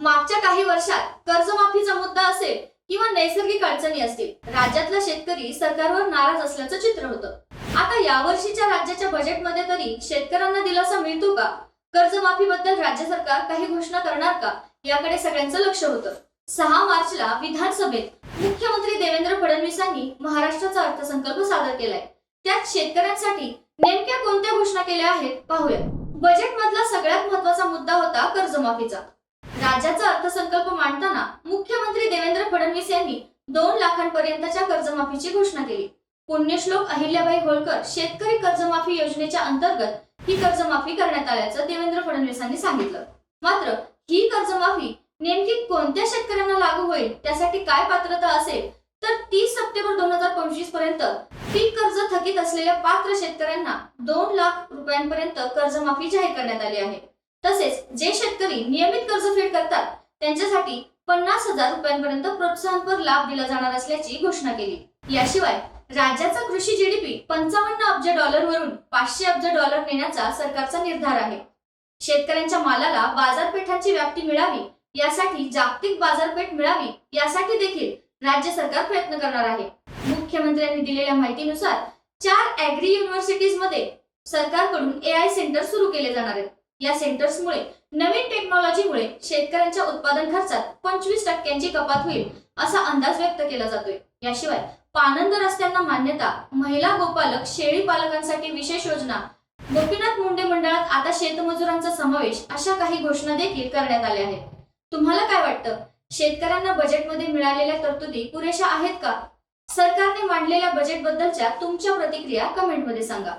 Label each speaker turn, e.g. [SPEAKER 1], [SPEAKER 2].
[SPEAKER 1] मागच्या काही वर्षात कर्जमाफीचा मुद्दा असेल किंवा नैसर्गिक अडचणी असतील, राज्यातला शेतकरी सरकारवर नाराज असल्याचं चित्र होतं. आता यावर्षीच्या राज्याच्या बजेटमध्ये तरी शेतकऱ्यांना दिलासा मिळतो का? कर्जमाफीबद्दल राज्य सरकार काही घोषणा करणार का? याकडे सगळ्यांचं लक्ष होतं. 6 मार्चला विधानसभेत मुख्यमंत्री देवेंद्र फडणवीसांनी महाराष्ट्राचा अर्थसंकल्प सादर केलाय. त्यात शेतकऱ्यांसाठी नेमक्या कोणत्या घोषणा केल्या आहेत पाहूया. बजेटमधला सगळ्यात महत्त्वाचा मुद्दा होता कर्जमाफीचा. राज्याचा अर्थसंकल्प मांडताना मुख्यमंत्री देवेंद्र फडणवीस यांनी 2 लाखांपर्यंतच्या कर्जमाफीची घोषणा केली. पुण्यश्लोक अहिल्याबाई होळकर शेतकरी कर्जमाफी योजनेच्या अंतर्गत ही कर्जमाफी करण्यात आल्याचं देवेंद्र फडणवीसांनी सांगितलं. मात्र ही कर्जमाफी नेमकी कोणत्या शेतकऱ्यांना लागू होईल, त्यासाठी काय पात्रता असेल, तर 30 सप्टेंबर 2025 पर्यंत पीक कर्ज थकीत असलेल्या पात्र शेतकऱ्यांना 2 लाख रुपयांपर्यंत कर्जमाफी जाहीर करण्यात आली आहे. तसेच जे शेतकरी नियमित कर्जफेड करतात त्यांच्यासाठी 50,000 रुपयांपर्यंत प्रोत्साहनपर लाभ दिला जाणार असल्याची घोषणा केली. याशिवाय राज्याचा कृषी जीडीपी 55 अब्ज डॉलरवरून 500 अब्ज डॉलर नेण्याचा सरकारचा निर्धार आहे. शेतकऱ्यांच्या मालाला बाजारपेठांची व्याप्ती मिळावी यासाठी जागतिक बाजारपेठ मिळावी यासाठी देखील राज्य सरकार प्रयत्न करणार आहे. मुख्यमंत्र्यांनी दिलेल्या माहितीनुसार 4 ॲग्री युनिव्हर्सिटीज मध्ये सरकारकडून AI सेंटर सुरू केले जाणार आहेत. या सेंटर्समुळे नवीन टेक्नॉलॉजीमुळे शेतकऱ्यांच्या उत्पादन खर्चात 25% कपात होईल असा अंदाज व्यक्त केला जातोय. याशिवाय पानंद रस्त्यांना मान्यता, महिला गोपालक, शेळी पालकांसाठी विशेष योजना, गोपीनाथ मुंडे मंडळात आता शेतमजुरांचा समावेश अशा काही घोषणा देखील करण्यात आल्या आहेत. तुम्हाला काय वाटतं? शेतकऱ्यांना बजेटमध्ये मिळालेल्या तरतुदी पुरेशा आहेत का? सरकारने मांडलेल्या बजेटबद्दलच्या तुमच्या प्रतिक्रिया कमेंटमध्ये सांगा.